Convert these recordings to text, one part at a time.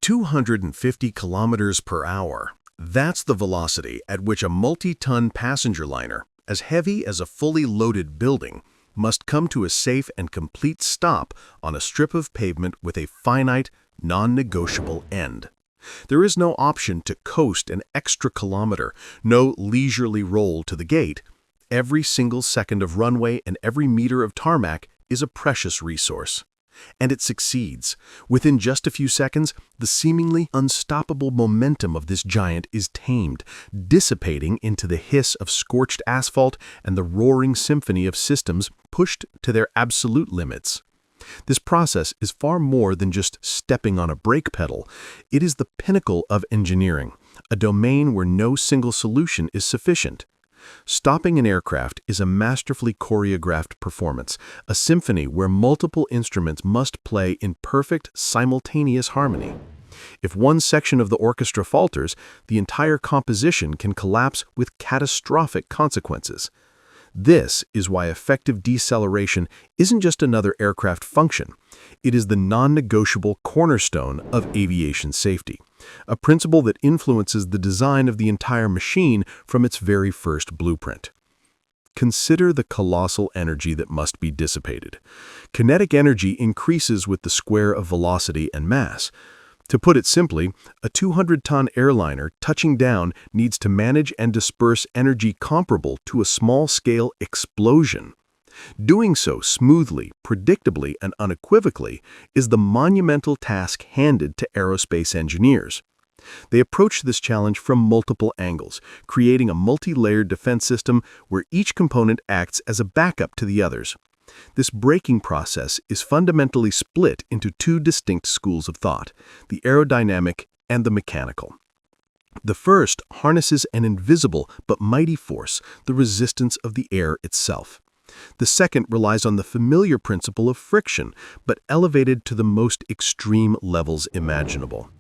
250 kilometers per hour. That's the velocity at which a multi-ton passenger liner, as heavy as a fully loaded building, must come to a safe and complete stop on a strip of pavement with a finite, non-negotiable end. There is no option to coast an extra kilometer, no leisurely roll to the gate. Every single second of runway and every meter of tarmac is a precious resource. And it succeeds. Within just a few seconds, the seemingly unstoppable momentum of this giant is tamed, dissipating into the hiss of scorched asphalt and the roaring symphony of systems pushed to their absolute limits. This process is far more than just stepping on a brake pedal. It is the pinnacle of engineering, a domain where no single solution is sufficient. Stopping an aircraft is a masterfully choreographed performance, a symphony where multiple instruments must play in perfect, simultaneous harmony. If one section of the orchestra falters, the entire composition can collapse with catastrophic consequences. This is why effective deceleration isn't just another aircraft function. It is the non-negotiable cornerstone of aviation safety, a principle that influences the design of the entire machine from its very first blueprint. Consider the colossal energy that must be dissipated. Kinetic energy increases with the square of velocity and mass. To put it simply, a 200-ton airliner touching down needs to manage and disperse energy comparable to a small-scale explosion. Doing so smoothly, predictably, and unequivocally is the monumental task handed to aerospace engineers. They approach this challenge from multiple angles, creating a multi-layered defense system where each component acts as a backup to the others. This braking process is fundamentally split into two distinct schools of thought, the aerodynamic and the mechanical. The first harnesses an invisible but mighty force, the resistance of the air itself. The second relies on the familiar principle of friction, but elevated to the most extreme levels imaginable.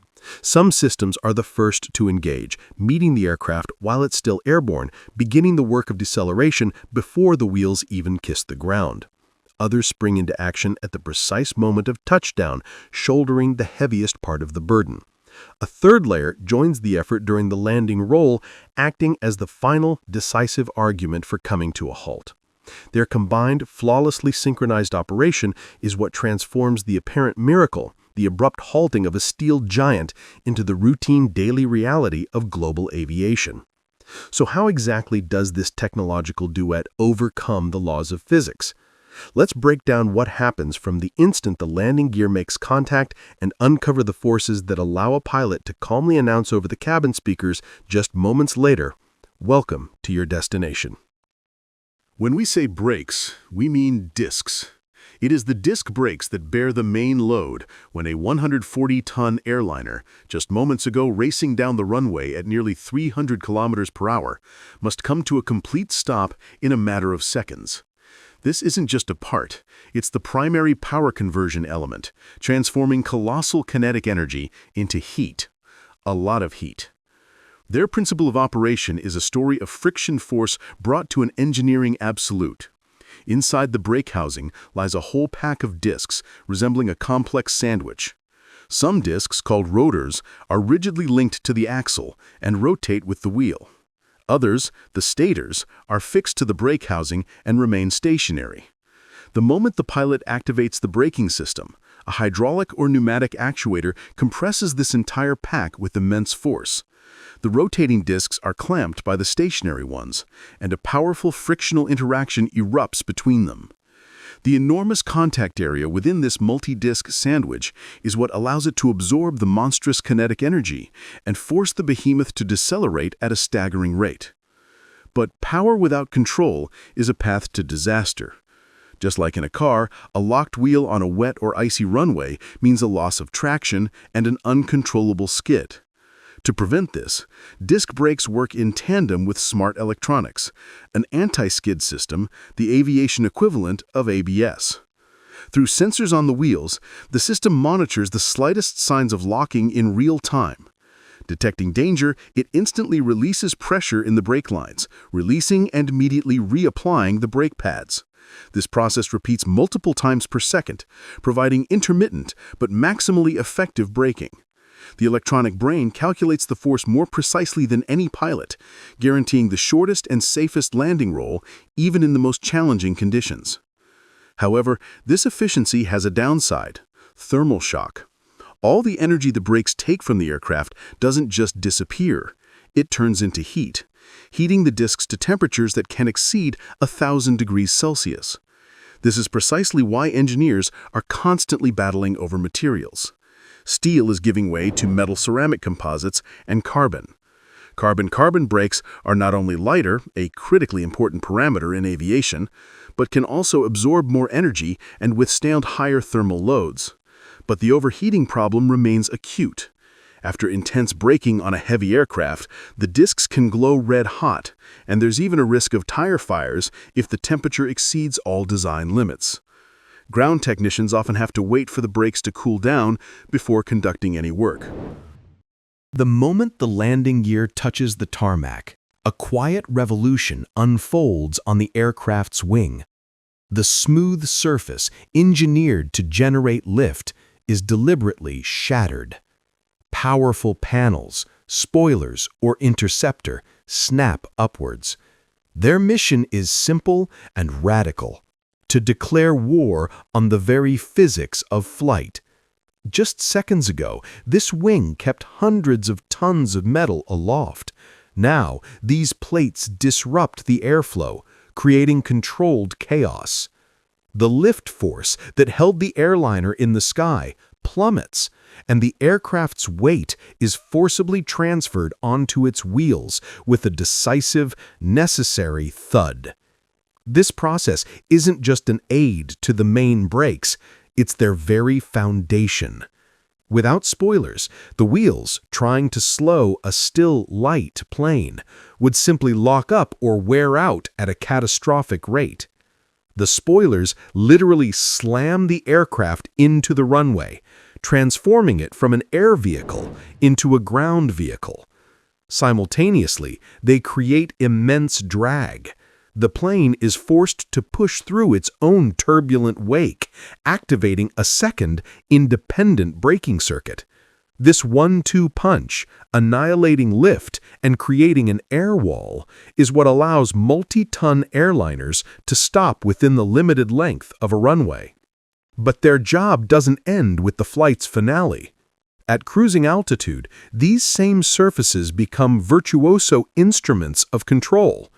Some systems are the first to engage, meeting the aircraft while it's still airborne, beginning the work of deceleration before the wheels even kiss the ground. Others spring into action at the precise moment of touchdown, shouldering the heaviest part of the burden. A third layer joins the effort during the landing roll, acting as the final, decisive argument for coming to a halt. Their combined, flawlessly synchronized operation is what transforms the apparent miracle, the abrupt halting of a steel giant, into the routine daily reality of global aviation. So how exactly does this technological duet overcome the laws of physics? Let's break down what happens from the instant the landing gear makes contact and uncover the forces that allow a pilot to calmly announce over the cabin speakers just moments later, "Welcome to your destination." When we say brakes, we mean discs. It is the disc brakes that bear the main load when a 140-ton airliner, just moments ago racing down the runway at nearly 300 kilometers per hour, must come to a complete stop in a matter of seconds. This isn't just a part, it's the primary power conversion element, transforming colossal kinetic energy into heat. A lot of heat. Their principle of operation is a story of friction force brought to an engineering absolute. Inside the brake housing lies a whole pack of discs resembling a complex sandwich. Some discs, called rotors, are rigidly linked to the axle and rotate with the wheel. Others, the stators, are fixed to the brake housing and remain stationary. The moment the pilot activates the braking system, a hydraulic or pneumatic actuator compresses this entire pack with immense force. The rotating discs are clamped by the stationary ones, and a powerful frictional interaction erupts between them. The enormous contact area within this multi-disc sandwich is what allows it to absorb the monstrous kinetic energy and force the behemoth to decelerate at a staggering rate. But power without control is a path to disaster. Just like in a car, a locked wheel on a wet or icy runway means a loss of traction and an uncontrollable skid. To prevent this, disc brakes work in tandem with smart electronics, an anti-skid system, the aviation equivalent of ABS. Through sensors on the wheels, the system monitors the slightest signs of locking in real time. Detecting danger, it instantly releases pressure in the brake lines, releasing and immediately reapplying the brake pads. This process repeats multiple times per second, providing intermittent but maximally effective braking. The electronic brain calculates the force more precisely than any pilot, guaranteeing the shortest and safest landing roll, even in the most challenging conditions. However, this efficiency has a downside: thermal shock. All the energy the brakes take from the aircraft doesn't just disappear, it turns into heat, heating the discs to temperatures that can exceed 1,000 degrees Celsius. This is precisely why engineers are constantly battling over materials. Steel is giving way to metal-ceramic composites and carbon. Carbon-carbon brakes are not only lighter, a critically important parameter in aviation, but can also absorb more energy and withstand higher thermal loads. But the overheating problem remains acute. After intense braking on a heavy aircraft, the discs can glow red hot, and there's even a risk of tire fires if the temperature exceeds all design limits. Ground technicians often have to wait for the brakes to cool down before conducting any work. The moment the landing gear touches the tarmac, a quiet revolution unfolds on the aircraft's wing. The smooth surface, engineered to generate lift, is deliberately shattered. Powerful panels, spoilers, or interceptor snap upwards. Their mission is simple and radical: to declare war on the very physics of flight. Just seconds ago, this wing kept hundreds of tons of metal aloft. Now, these plates disrupt the airflow, creating controlled chaos. The lift force that held the airliner in the sky plummets, and the aircraft's weight is forcibly transferred onto its wheels with a decisive, necessary thud. This process isn't just an aid to the main brakes, it's their very foundation. Without spoilers, the wheels, trying to slow a still light plane, would simply lock up or wear out at a catastrophic rate. The spoilers literally slam the aircraft into the runway, transforming it from an air vehicle into a ground vehicle. Simultaneously, they create immense drag. The plane is forced to push through its own turbulent wake, activating a second, independent braking circuit. This 1-2 punch, annihilating lift and creating an air wall, is what allows multi-ton airliners to stop within the limited length of a runway. But their job doesn't end with the flight's finale. At cruising altitude, these same surfaces become virtuoso instruments of control.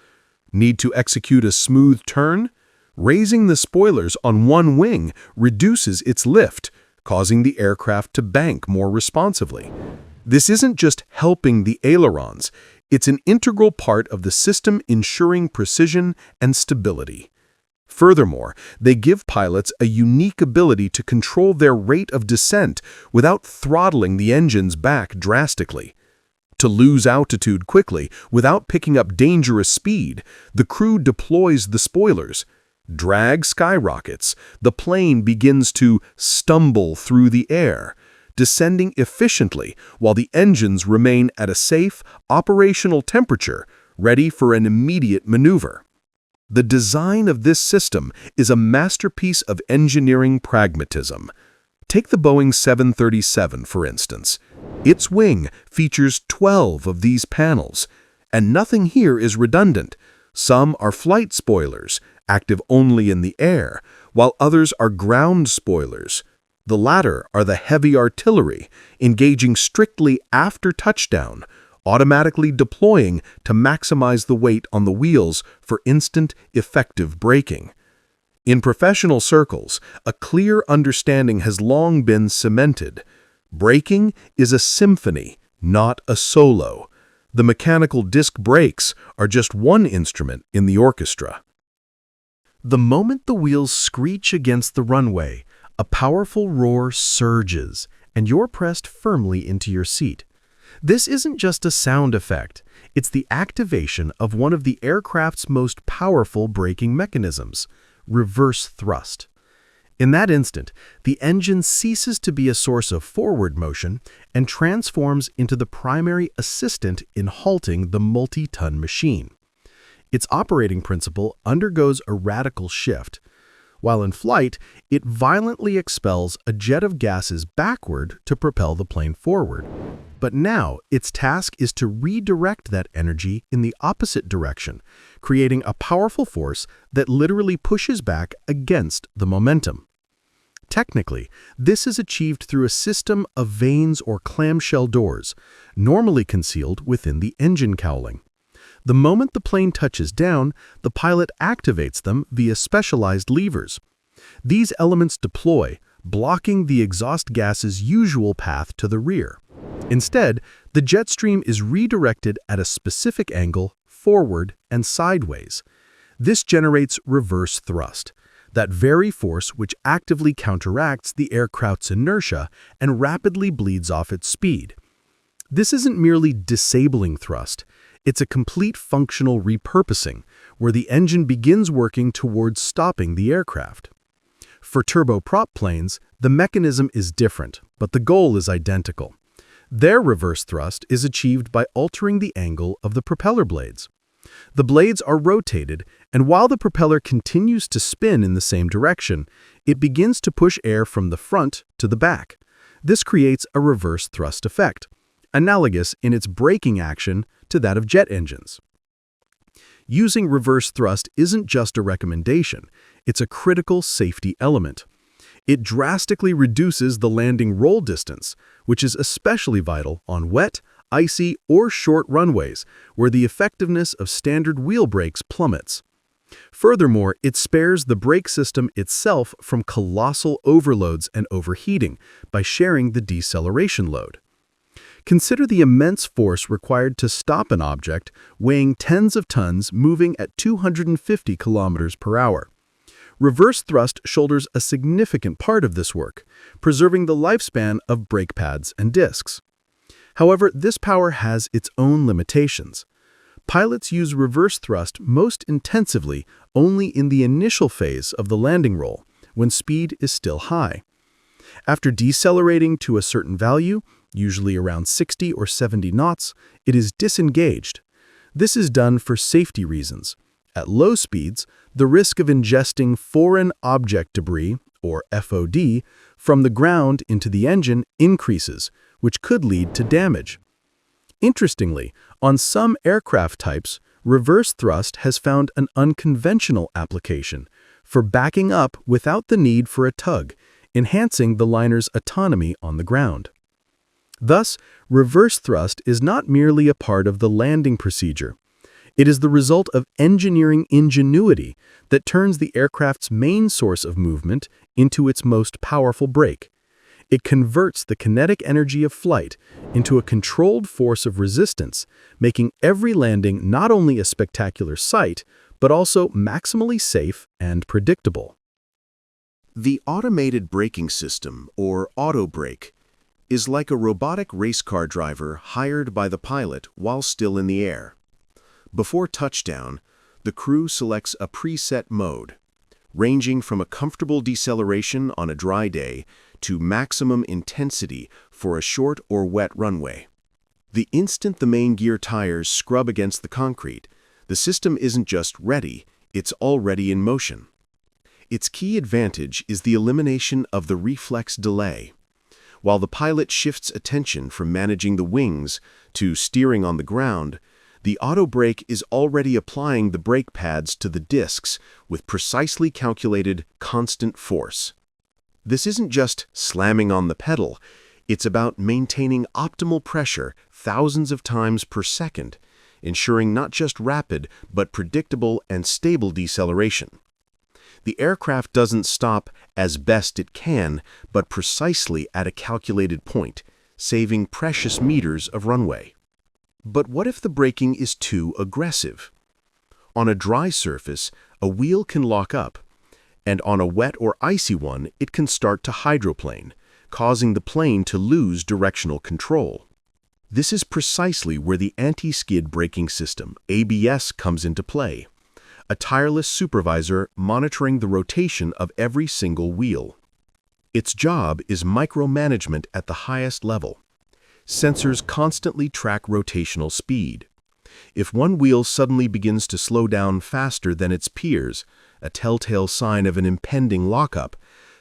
Need to execute a smooth turn? Raising the spoilers on one wing reduces its lift, causing the aircraft to bank more responsively. This isn't just helping the ailerons, it's an integral part of the system ensuring precision and stability. Furthermore, they give pilots a unique ability to control their rate of descent without throttling the engines back drastically. To lose altitude quickly without picking up dangerous speed, the crew deploys the spoilers. Drag skyrockets, the plane begins to stumble through the air, descending efficiently while the engines remain at a safe, operational temperature, ready for an immediate maneuver. The design of this system is a masterpiece of engineering pragmatism. Take the Boeing 737, for instance. Its wing features 12 of these panels, and nothing here is redundant. Some are flight spoilers, active only in the air, while others are ground spoilers. The latter are the heavy artillery, engaging strictly after touchdown, automatically deploying to maximize the weight on the wheels for instant, effective braking. In professional circles, a clear understanding has long been cemented. Braking is a symphony, not a solo. The mechanical disc brakes are just one instrument in the orchestra. The moment the wheels screech against the runway, a powerful roar surges, and you're pressed firmly into your seat. This isn't just a sound effect, it's the activation of one of the aircraft's most powerful braking mechanisms: reverse thrust. In that instant, the engine ceases to be a source of forward motion and transforms into the primary assistant in halting the multi-ton machine. Its operating principle undergoes a radical shift. While in flight, it violently expels a jet of gases backward to propel the plane forward. But now, its task is to redirect that energy in the opposite direction, creating a powerful force that literally pushes back against the momentum. Technically, this is achieved through a system of vanes or clamshell doors, normally concealed within the engine cowling. The moment the plane touches down, the pilot activates them via specialized levers. These elements deploy, blocking the exhaust gas's usual path to the rear. Instead, the jet stream is redirected at a specific angle, forward and sideways. This generates reverse thrust, that very force which actively counteracts the aircraft's inertia and rapidly bleeds off its speed. This isn't merely disabling thrust, it's a complete functional repurposing, where the engine begins working towards stopping the aircraft. For turboprop planes, the mechanism is different, but the goal is identical. Their reverse thrust is achieved by altering the angle of the propeller blades. The blades are rotated, and while the propeller continues to spin in the same direction, it begins to push air from the front to the back. This creates a reverse thrust effect, analogous in its braking action to that of jet engines. Using reverse thrust isn't just a recommendation, it's a critical safety element. It drastically reduces the landing roll distance, which is especially vital on wet, icy, or short runways, where the effectiveness of standard wheel brakes plummets. Furthermore, it spares the brake system itself from colossal overloads and overheating by sharing the deceleration load. Consider the immense force required to stop an object weighing tens of tons moving at 250 kilometers per hour. Reverse thrust shoulders a significant part of this work, preserving the lifespan of brake pads and discs. However, this power has its own limitations. Pilots use reverse thrust most intensively only in the initial phase of the landing roll, when speed is still high. After decelerating to a certain value, usually around 60 or 70 knots, it is disengaged. This is done for safety reasons. At low speeds, the risk of ingesting foreign object debris, or FOD, from the ground into the engine increases, which could lead to damage. Interestingly, on some aircraft types, reverse thrust has found an unconventional application for backing up without the need for a tug, enhancing the liner's autonomy on the ground. Thus, reverse thrust is not merely a part of the landing procedure. It is the result of engineering ingenuity that turns the aircraft's main source of movement into its most powerful brake. It converts the kinetic energy of flight into a controlled force of resistance, making every landing not only a spectacular sight, but also maximally safe and predictable. The automated braking system, or auto brake, is like a robotic race car driver hired by the pilot while still in the air. Before touchdown, the crew selects a preset mode, ranging from a comfortable deceleration on a dry day to maximum intensity for a short or wet runway. The instant the main gear tires scrub against the concrete, the system isn't just ready, it's already in motion. Its key advantage is the elimination of the reflex delay. While the pilot shifts attention from managing the wings to steering on the ground, the auto brake is already applying the brake pads to the discs with precisely calculated constant force. This isn't just slamming on the pedal, it's about maintaining optimal pressure thousands of times per second, ensuring not just rapid but predictable and stable deceleration. The aircraft doesn't stop as best it can, but precisely at a calculated point, saving precious meters of runway. But what if the braking is too aggressive? On a dry surface, a wheel can lock up, and on a wet or icy one, it can start to hydroplane, causing the plane to lose directional control. This is precisely where the anti-skid braking system, ABS, comes into play. A tireless supervisor monitoring the rotation of every single wheel. Its job is micromanagement at the highest level. Sensors constantly track rotational speed. If one wheel suddenly begins to slow down faster than its peers, a telltale sign of an impending lockup,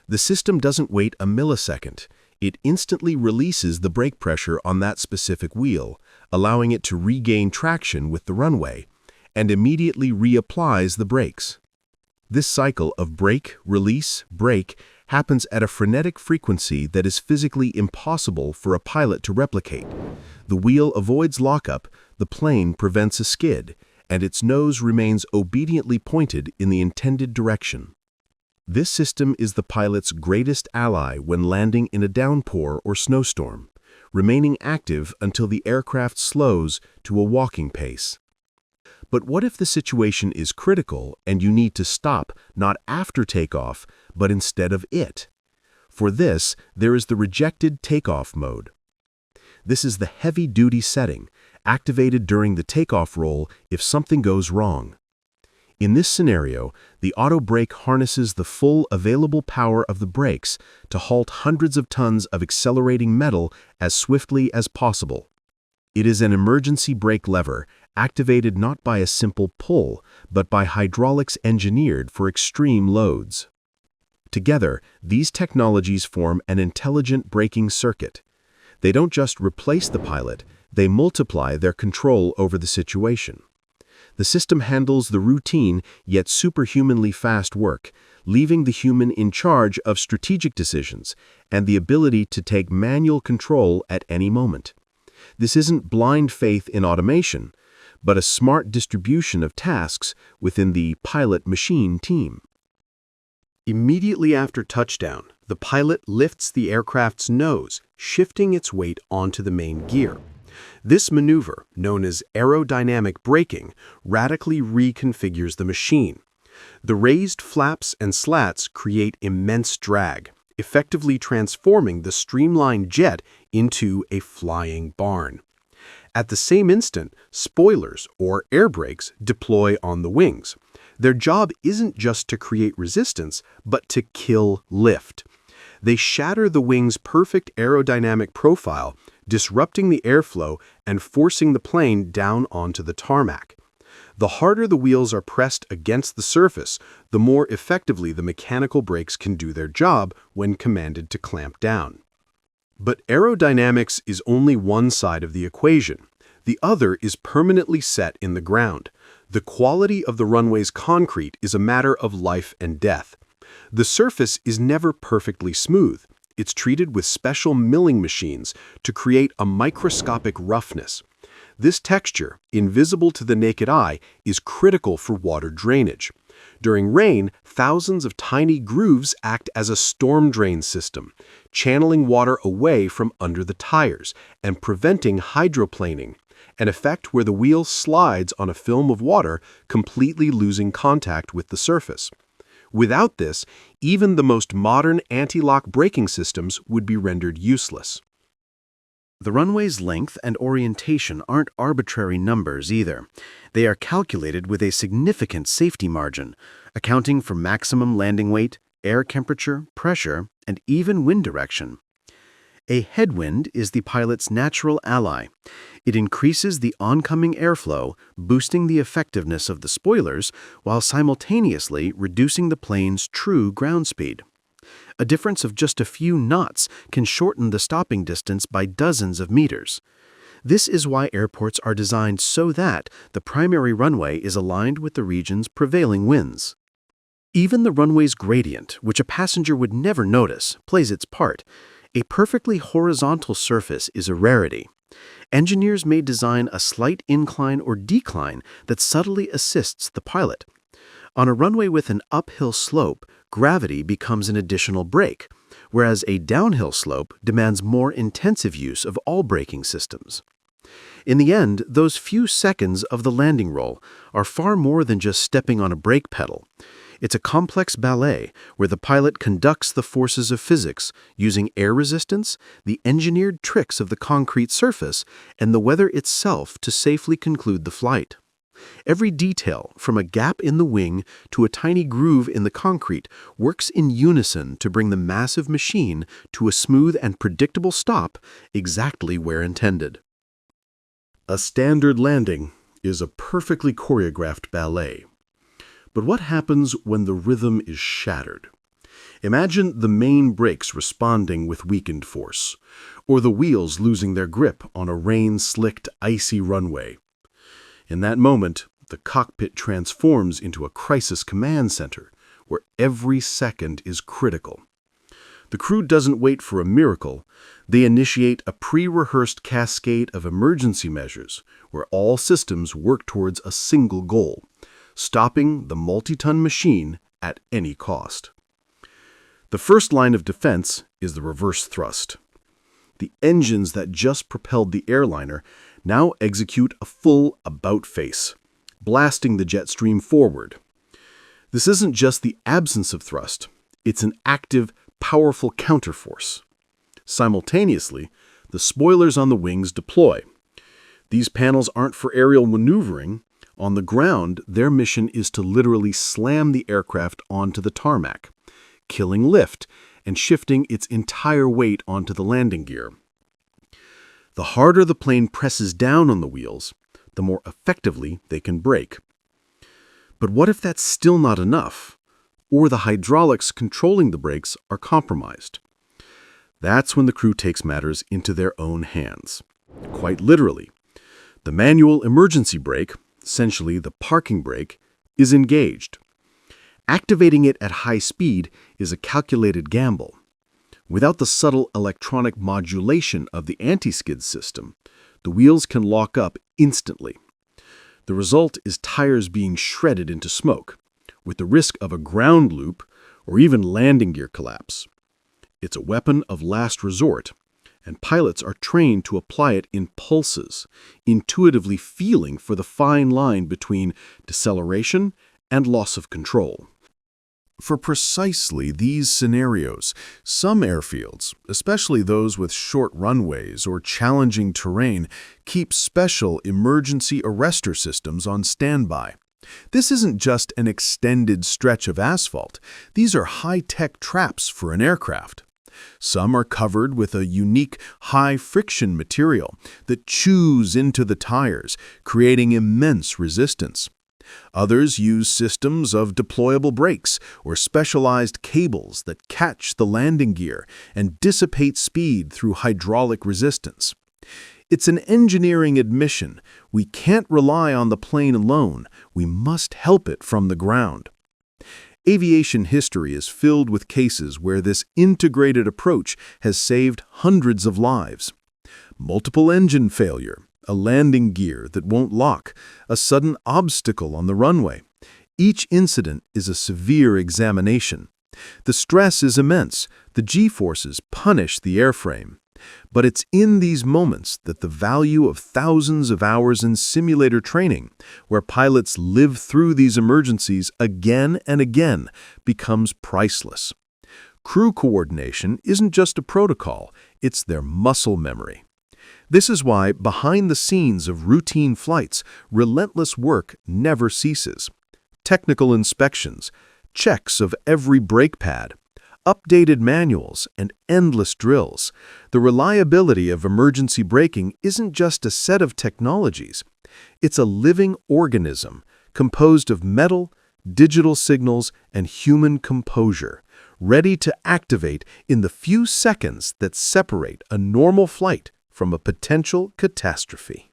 the system doesn't wait a millisecond. It instantly releases the brake pressure on that specific wheel, allowing it to regain traction with the runway, and immediately reapplies the brakes. This cycle of brake, release, brake happens at a frenetic frequency that is physically impossible for a pilot to replicate. The wheel avoids lockup, the plane prevents a skid, and its nose remains obediently pointed in the intended direction. This system is the pilot's greatest ally when landing in a downpour or snowstorm, remaining active until the aircraft slows to a walking pace. But what if the situation is critical and you need to stop not after takeoff, but instead of it? For this, there is the rejected takeoff mode. This is the heavy-duty setting, activated during the takeoff roll if something goes wrong. In this scenario, the auto brake harnesses the full available power of the brakes to halt hundreds of tons of accelerating metal as swiftly as possible. It is an emergency brake lever activated not by a simple pull, but by hydraulics engineered for extreme loads. Together, these technologies form an intelligent braking circuit. They don't just replace the pilot, they multiply their control over the situation. The system handles the routine yet superhumanly fast work, leaving the human in charge of strategic decisions and the ability to take manual control at any moment. This isn't blind faith in automation, but a smart distribution of tasks within the pilot-machine team. Immediately after touchdown, the pilot lifts the aircraft's nose, shifting its weight onto the main gear. This maneuver, known as aerodynamic braking, radically reconfigures the machine. The raised flaps and slats create immense drag, effectively transforming the streamlined jet into a flying barn. At the same instant, spoilers, or air brakes, deploy on the wings. Their job isn't just to create resistance, but to kill lift. They shatter the wing's perfect aerodynamic profile, disrupting the airflow and forcing the plane down onto the tarmac. The harder the wheels are pressed against the surface, the more effectively the mechanical brakes can do their job when commanded to clamp down. But aerodynamics is only one side of the equation. The other is permanently set in the ground. The quality of the runway's concrete is a matter of life and death. The surface is never perfectly smooth. It's treated with special milling machines to create a microscopic roughness. This texture, invisible to the naked eye, is critical for water drainage. During rain, thousands of tiny grooves act as a storm drain system, channeling water away from under the tires and preventing hydroplaning, an effect where the wheel slides on a film of water, completely losing contact with the surface. Without this, even the most modern anti-lock braking systems would be rendered useless. The runway's length and orientation aren't arbitrary numbers either. They are calculated with a significant safety margin, accounting for maximum landing weight, air temperature, pressure, and even wind direction. A headwind is the pilot's natural ally. It increases the oncoming airflow, boosting the effectiveness of the spoilers while simultaneously reducing the plane's true ground speed. A difference of just a few knots can shorten the stopping distance by dozens of meters. This is why airports are designed so that the primary runway is aligned with the region's prevailing winds. Even the runway's gradient, which a passenger would never notice, plays its part. A perfectly horizontal surface is a rarity. Engineers may design a slight incline or decline that subtly assists the pilot. On a runway with an uphill slope, gravity becomes an additional brake, whereas a downhill slope demands more intensive use of all braking systems. In the end, those few seconds of the landing roll are far more than just stepping on a brake pedal. It's a complex ballet where the pilot conducts the forces of physics using air resistance, the engineered tricks of the concrete surface, and the weather itself to safely conclude the flight. Every detail, from a gap in the wing to a tiny groove in the concrete, works in unison to bring the massive machine to a smooth and predictable stop exactly where intended. A standard landing is a perfectly choreographed ballet. But what happens when the rhythm is shattered? Imagine the main brakes responding with weakened force, or the wheels losing their grip on a rain-slicked, icy runway. In that moment, the cockpit transforms into a crisis command center, where every second is critical. The crew doesn't wait for a miracle. They initiate a pre-rehearsed cascade of emergency measures, where all systems work towards a single goal: stopping the multi-ton machine at any cost. The first line of defense is the reverse thrust. The engines that just propelled the airliner now execute a full about-face, blasting the jet stream forward. This isn't just the absence of thrust, it's an active, powerful counterforce. Simultaneously, the spoilers on the wings deploy. These panels aren't for aerial maneuvering. On the ground, their mission is to literally slam the aircraft onto the tarmac, killing lift and shifting its entire weight onto the landing gear. The harder the plane presses down on the wheels, the more effectively they can brake. But what if that's still not enough, or the hydraulics controlling the brakes are compromised? That's when the crew takes matters into their own hands. Quite literally, the manual emergency brake, essentially the parking brake, is engaged. Activating it at high speed is a calculated gamble. Without the subtle electronic modulation of the anti-skid system, the wheels can lock up instantly. The result is tires being shredded into smoke, with the risk of a ground loop or even landing gear collapse. It's a weapon of last resort, and pilots are trained to apply it in pulses, intuitively feeling for the fine line between deceleration and loss of control. For precisely these scenarios, some airfields, especially those with short runways or challenging terrain, keep special emergency arrestor systems on standby. This isn't just an extended stretch of asphalt. These are high-tech traps for an aircraft. Some are covered with a unique high-friction material that chews into the tires, creating immense resistance. Others use systems of deployable brakes or specialized cables that catch the landing gear and dissipate speed through hydraulic resistance. It's an engineering admission. We can't rely on the plane alone. We must help it from the ground. Aviation history is filled with cases where this integrated approach has saved hundreds of lives. Multiple engine failure, a landing gear that won't lock, a sudden obstacle on the runway. Each incident is a severe examination. The stress is immense. The G-forces punish the airframe. But it's in these moments that the value of thousands of hours in simulator training, where pilots live through these emergencies again and again, becomes priceless. Crew coordination isn't just a protocol, it's their muscle memory. This is why, behind the scenes of routine flights, relentless work never ceases. Technical inspections, checks of every brake pad, updated manuals, and endless drills. The reliability of emergency braking isn't just a set of technologies. It's a living organism composed of metal, digital signals, and human composure, ready to activate in the few seconds that separate a normal flight from a potential catastrophe.